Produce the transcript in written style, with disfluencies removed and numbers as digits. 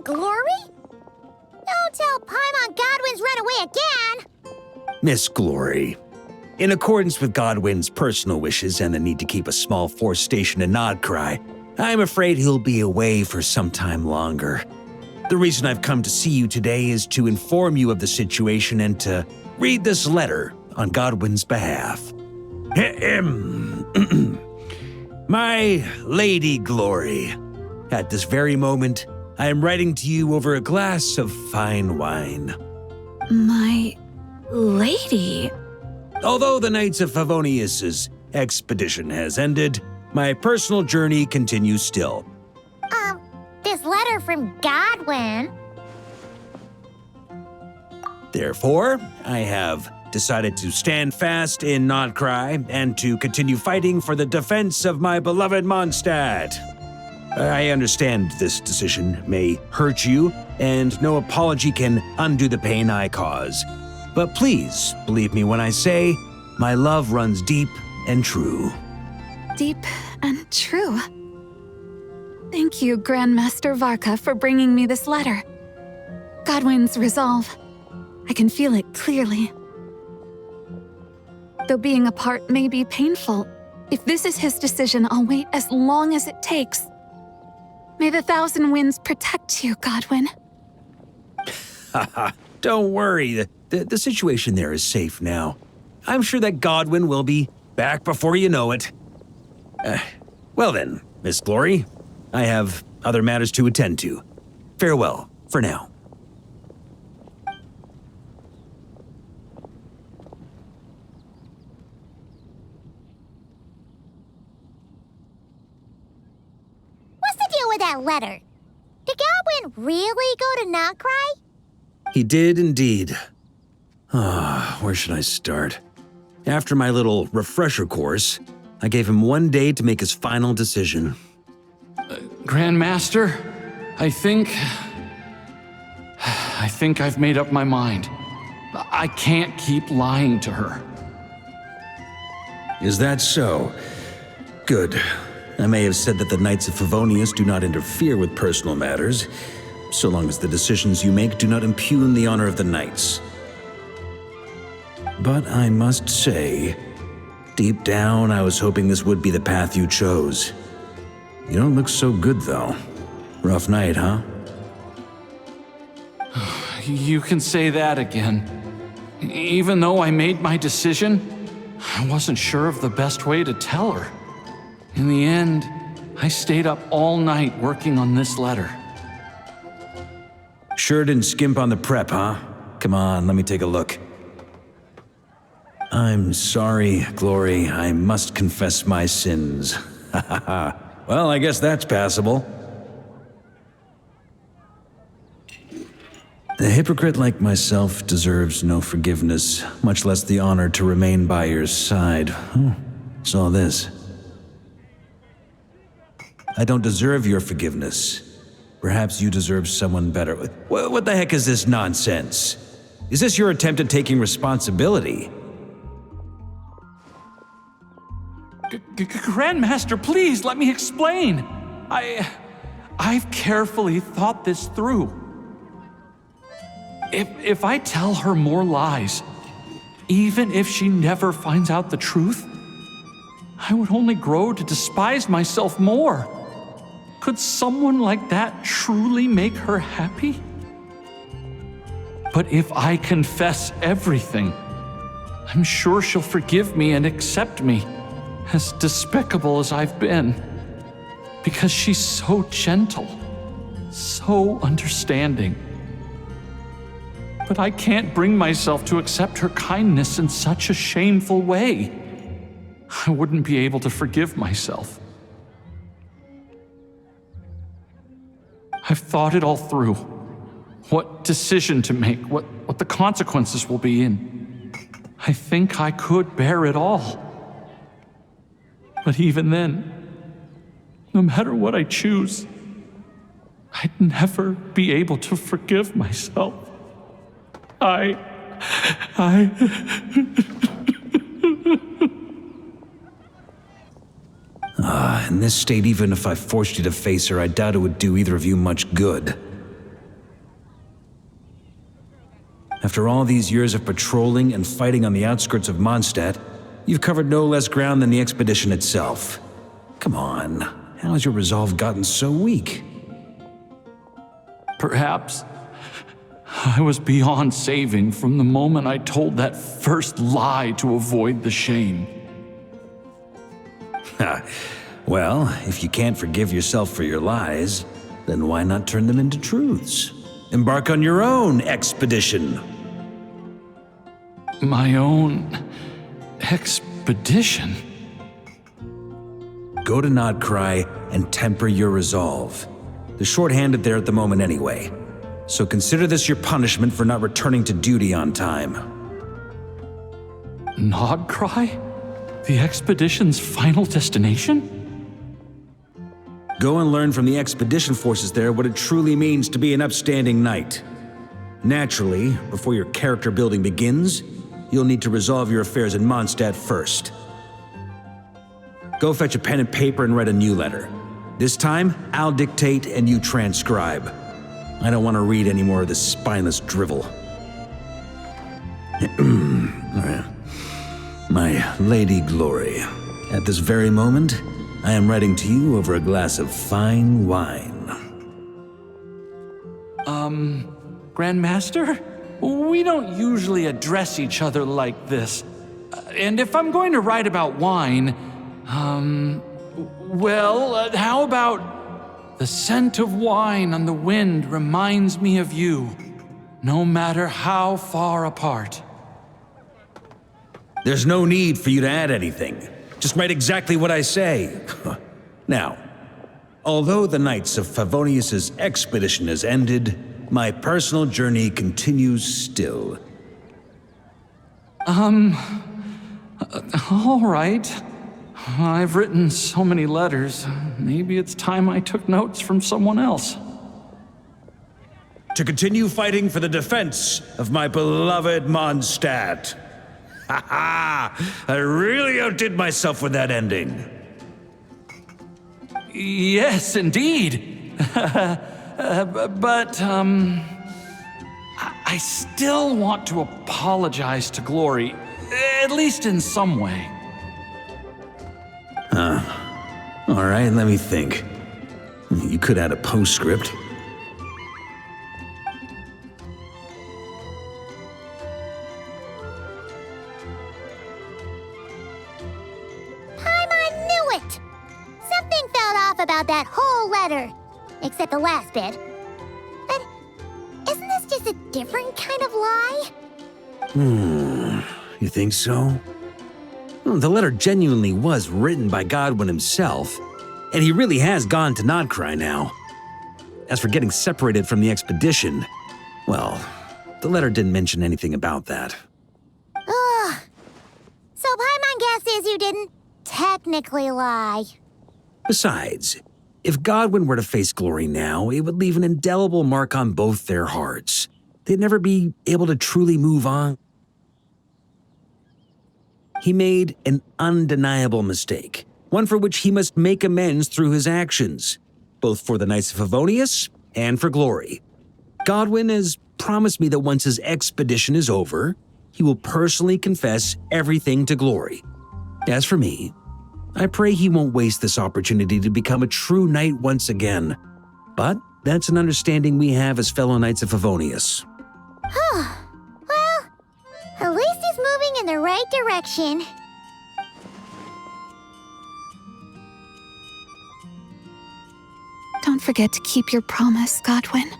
Glory? Don't tell Paimon Godwin's run away again! Miss Glory, in accordance with Godwin's personal wishes and the need to keep a small force stationed in Nodcry, I'm afraid he'll be away for some time longer. The reason I've come to see you today is to inform you of the situation and to read this letter on Godwin's behalf. My Lady Glory, at this very moment, I am writing to you over a glass of fine wine. My lady? Although the Knights of Favonius's expedition has ended, my personal journey continues still. This letter from Godwin. Therefore, I have decided to stand fast in Nodcry and to continue fighting for the defense of my beloved Mondstadt. I understand this decision may hurt you, and no apology can undo the pain I cause. But please believe me when I say my love runs deep and true. Deep and true. Thank you, Grandmaster Varka, for bringing me this letter. Godwin's resolve. I can feel it clearly. Though being apart may be painful, if this is his decision, I'll wait as long as it takes. May the thousand winds protect you, Godwin. Haha, don't worry. The situation there is safe now. I'm sure that Godwin will be back before you know it. Well then, Miss Glory, I have other matters to attend to. Farewell, for now. What's the deal with that letter? Did Godwin really go to Nodcry? He did indeed. Where should I start? After my little refresher course, I gave him 1 day to make his final decision. Grandmaster, I think I've made up my mind. I can't keep lying to her. Is that so? Good. I may have said that the Knights of Favonius do not interfere with personal matters, so long as the decisions you make do not impugn the honor of the Knights. But I must say, deep down, I was hoping this would be the path you chose. You don't look so good, though. Rough night, huh? You can say that again. Even though I made my decision, I wasn't sure of the best way to tell her. In the end, I stayed up all night working on this letter. Sure didn't skimp on the prep, huh? Come on, let me take a look. I'm sorry, Glory. I must confess my sins. Ha ha ha. Well, I guess that's passable. A hypocrite like myself deserves no forgiveness, much less the honor to remain by your side. What's all this? I don't deserve your forgiveness. Perhaps you deserve someone better. What the heck is this nonsense? Is this your attempt at taking responsibility? Grandmaster, please let me explain. I've carefully thought this through. If I tell her more lies, even if she never finds out the truth, I would only grow to despise myself more. Could someone like that truly make her happy? But if I confess everything, I'm sure she'll forgive me and accept me, as despicable as I've been, because she's so gentle, so understanding. But I can't bring myself to accept her kindness in such a shameful way. I wouldn't be able to forgive myself. I've thought it all through. What decision to make, what the consequences will be, and I think I could bear it all. But even then, no matter what I choose, I'd never be able to forgive myself. In this state, even if I forced you to face her, I doubt it would do either of you much good. After all these years of patrolling and fighting on the outskirts of Mondstadt, you've covered no less ground than the expedition itself. Come on, how has your resolve gotten so weak? Perhaps I was beyond saving from the moment I told that first lie to avoid the shame. Well, if you can't forgive yourself for your lies, then why not turn them into truths? Embark on your own expedition. My own expedition? Go to Nodcry and temper your resolve. They're short-handed there at the moment anyway, so consider this your punishment for not returning to duty on time. Nodcry? The expedition's final destination? Go and learn from the expedition forces there what it truly means to be an upstanding knight. Naturally, before your character building begins, you'll need to resolve your affairs in Mondstadt first. Go fetch a pen and paper and write a new letter. This time, I'll dictate and you transcribe. I don't want to read any more of this spineless drivel. My Lady Glory, at this very moment, I am writing to you over a glass of fine wine. Grandmaster? We don't usually address each other like this. And if I'm going to write about wine, how about the scent of wine on the wind reminds me of you, no matter how far apart. There's no need for you to add anything. Just write exactly what I say. Now, although the Knights of Favonius's expedition has ended, my personal journey continues still. All right. I've written so many letters. Maybe it's time I took notes from someone else. To continue fighting for the defense of my beloved Mondstadt. Ha ha! I really outdid myself with that ending. Yes, indeed. But I still want to apologize to Glory, at least in some way. All right, let me think. You could add a postscript. About that whole letter, except the last bit. But isn't this just a different kind of lie? You think so? Well, the letter genuinely was written by Godwin himself, and he really has gone to Nodcry now. As for getting separated from the expedition, well, the letter didn't mention anything about that. Ugh. So my guess is you didn't technically lie. Besides, if Godwin were to face Glory now, it would leave an indelible mark on both their hearts. They'd never be able to truly move on. He made an undeniable mistake, one for which he must make amends through his actions, both for the Knights of Favonius and for Glory. Godwin has promised me that once his expedition is over, he will personally confess everything to Glory. As for me, I pray he won't waste this opportunity to become a true knight once again. But that's an understanding we have as fellow Knights of Favonius. Well, at least he's moving in the right direction. Don't forget to keep your promise, Godwin.